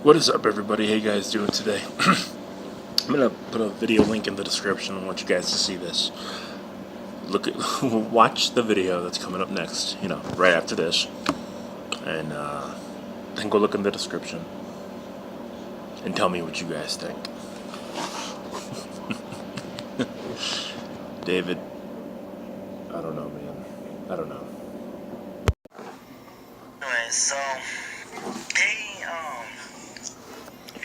What is up, everybody? How you guys doing today? I'm gonna put a video link in the description. I want you guys to see this. Watch the video that's coming up next. Right after this, and then go look in the description and tell me what you guys think. David, I don't know, man. I don't know. Anyway, so, hey,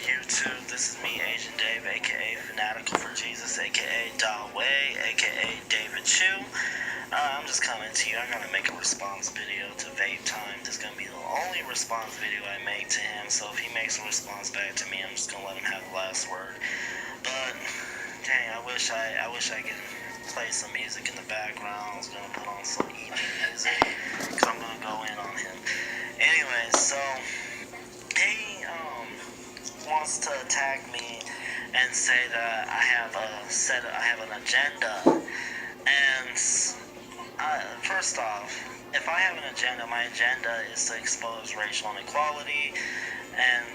YouTube, this is me, Asian Dave, aka Fanatical for Jesus, aka Dawei, aka David Chu. I'm just coming to you. I'm gonna make a response video to Vape Time. This is gonna be the only response video I make to him, so if he makes a response back to me, I'm just gonna let him have the last word. But, dang, I wish I could play some music in the background. I was gonna put on some EP music, because I'm gonna go in on him. Anyway, so he wants to attack me and say that I have an agenda. And first off, if I have an agenda, my agenda is to expose racial inequality and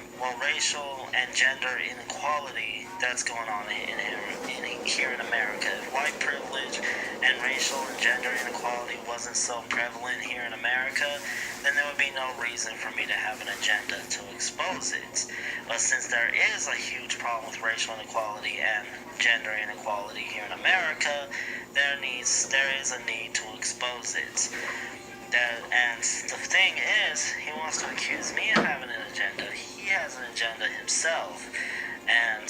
racial and gender inequality that's going on here in America. If white privilege and racial and gender inequality wasn't so prevalent here in America, then there would be no reason for me to have an agenda to expose it. But since there is a huge problem with racial inequality and gender inequality here in America, there is a need to expose it. And the thing is, he wants to accuse me of having an agenda. He has an agenda himself, and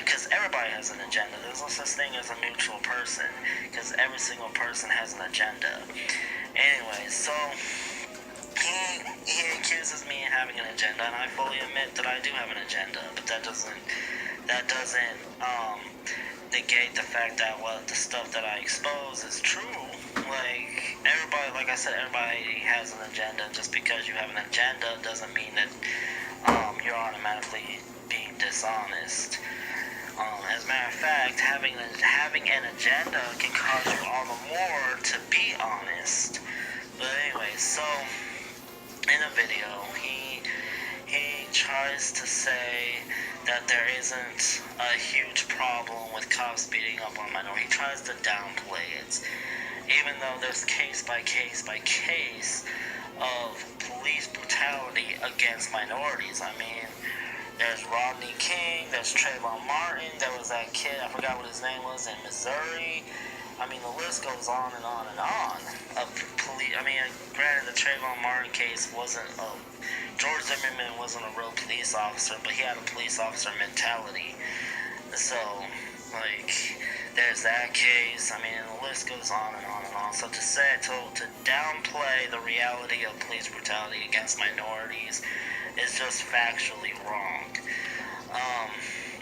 because everybody has an agenda. There's no such thing as a neutral person, because every single person has an agenda. Anyway, so he accuses me of having an agenda, and I fully admit that I do have an agenda, but that doesn't negate the fact that the stuff that I expose is true. Like I said, everybody has an agenda. Just because you have an agenda doesn't mean that you're automatically being dishonest. As a matter of fact, having an agenda can cause you all the more to be honest. But anyway, so in a video, he tries to say that there isn't a huge problem with cops beating up on minorities. He tries to downplay it, even though there's case by case of police brutality against minorities. I mean, there's Rodney King, there's Trayvon Martin, there was that kid, I forgot what his name was, in Missouri. I mean, the list goes on and on and on. Granted, the Trayvon Martin case George Zimmerman wasn't a real police officer, but he had a police officer mentality. So, there's that case. I mean, the list goes on and on and on. So to downplay the reality of police brutality against minorities is just factually wrong.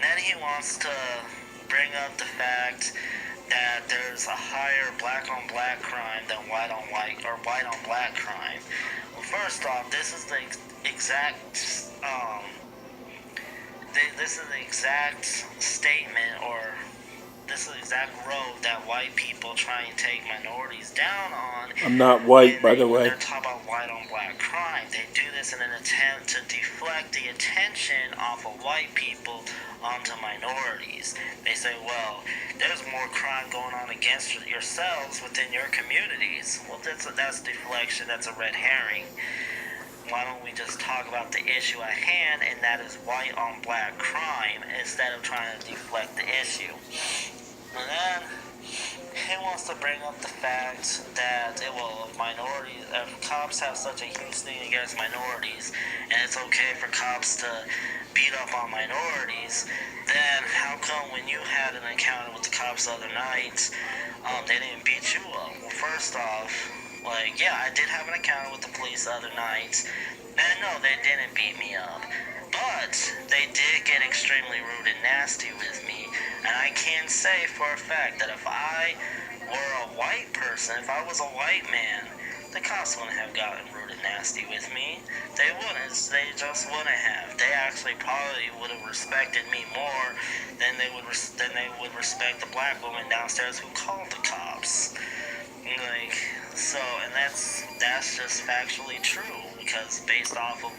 Then he wants to bring up the fact that there's a higher black on black crime than white on white or white on black crime. Well, first off, this is the exact statement, or this is the exact road that white people try and take minorities down on. I'm not white, by the way. They're talking about white on black crime. They do this in an attempt to deflect the attention off of white people onto minorities. They say, well, there's more crime going on against yourselves within your communities. Well, that's deflection. That's a red herring. Why don't we just talk about the issue at hand, and that is white on black crime, instead of trying to deflect the issue. And then he wants to bring up the fact that if cops have such a huge thing against minorities, and it's okay for cops to beat up on minorities, then how come when you had an encounter with the cops the other night, they didn't beat you up? Well, first off, yeah, I did have an encounter with the police the other night, and no, they didn't beat me up, but they did get extremely rude and nasty with me, and I can say for a fact that if I were a white person, if I was a white man, the cops wouldn't have gotten rude and nasty with me. They wouldn't. They just wouldn't have. They actually probably would have respected me more than they would respect the black woman downstairs who called the cops. And that's just factually true, because based off of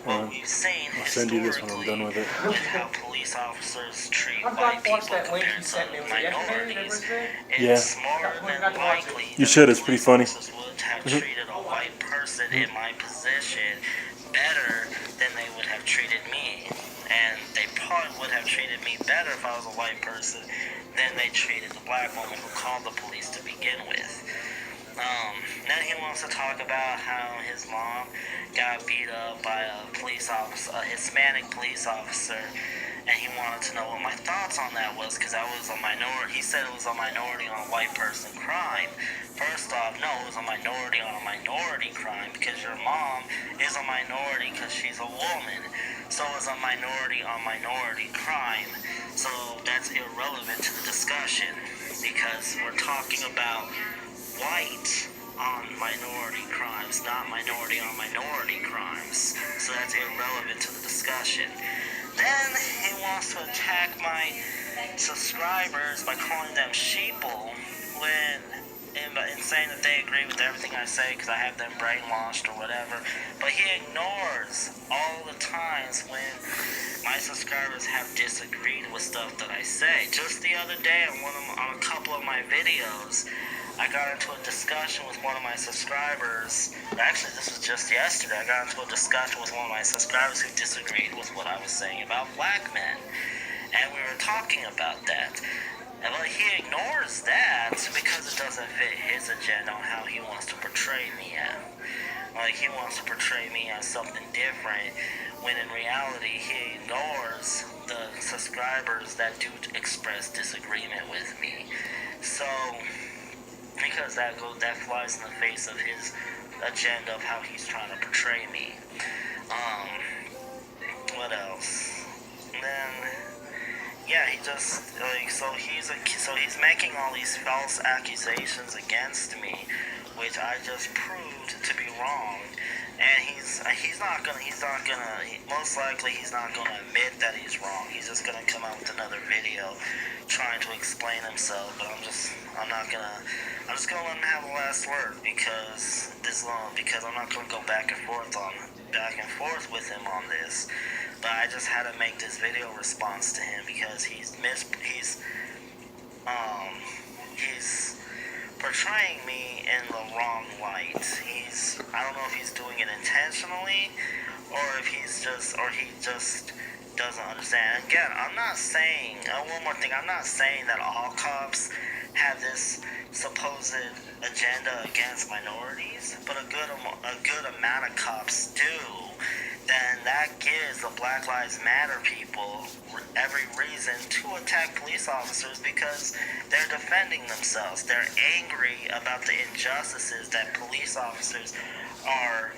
what we've seen I'll send you this when I'm done with it. with how police officers treat I'm white about to watch people that link compared you to sent me. Was it yesterday? minorities, Yeah. it's more than likely You that should, the it's pretty police funny. officers would have treated a white person in my position better than they would have treated me. And they probably would have treated me better if I was a white person than they treated the black woman who called the police to begin with. Then he wants to talk about how his mom got beat up by a police officer, a Hispanic police officer, and he wanted to know what my thoughts on that was, because I was a minority. He said it was a minority on a white person crime. First off, no, it was a minority on a minority crime, because your mom is a minority because she's a woman. So it's a minority on minority crime. So that's irrelevant to the discussion, because we're talking about white on minority crimes, not minority on minority crimes. So that's irrelevant to the discussion. Then he wants to attack my subscribers by calling them sheeple in saying that they agree with everything I say because I have them brainwashed or whatever. But he ignores all the times when my subscribers have disagreed with stuff that I say. Just the other day on a couple of my videos, I got into a discussion with one of my subscribers. Actually, this was just yesterday. I got into a discussion with one of my subscribers who disagreed with what I was saying about black men. And we were talking about that. But he ignores that because it doesn't fit his agenda on how he wants to portray me as. Like, he wants to portray me as something different, when in reality he ignores the subscribers that do express disagreement with me. So, because that flies in the face of his agenda of how he's trying to portray me. What else? And then, yeah, he just so he's making all these false accusations against me, which I just proved to be wrong. And most likely he's not gonna admit that he's wrong. He's just gonna come out with another video trying to explain himself. But I'm just gonna let him have the last word because I'm not gonna go back and forth with him on this. But I just had to make this video response to him because he's portraying me in the wrong light. I don't know if he's doing it intentionally or if he just doesn't understand. Again, I'm not saying, one more thing, I'm not saying that all cops have this supposed agenda against minorities, but a good amount of cops do. Then that gives the Black Lives Matter people every reason to attack police officers because they're defending themselves. They're angry about the injustices that police officers are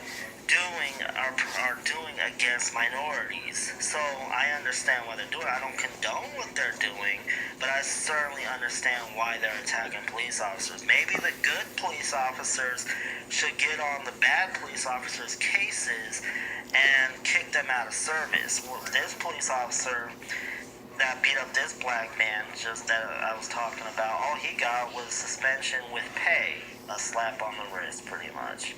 doing against minorities. So I understand what they're doing. I don't condone what they're doing, but I certainly understand why they're attacking police officers. Maybe the good police officers should get on the bad police officers' cases and kick them out of service. Well, this police officer that beat up this black man just that I was talking about, all he got was suspension with pay, a slap on the wrist pretty much.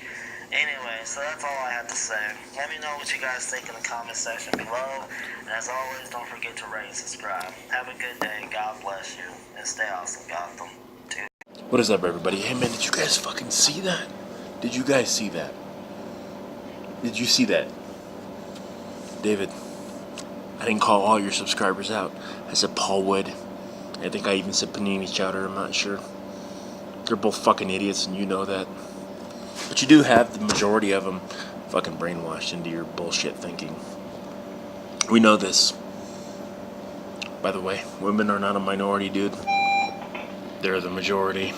Anyway, so that's all I have to say. Let me know what you guys think in the comment section below. And as always, don't forget to rate and subscribe. Have a good day. God bless you. And stay awesome, Gotham. What is up, everybody? Hey, man, did you guys fucking see that? Did you guys see that? Did you see that? David, I didn't call all your subscribers out. I said Paul Wood. I think I even said Panini Chowder. I'm not sure. They're both fucking idiots, and you know that. But you do have the majority of them fucking brainwashed into your bullshit thinking. We know this. By the way, women are not a minority, dude. They're the majority.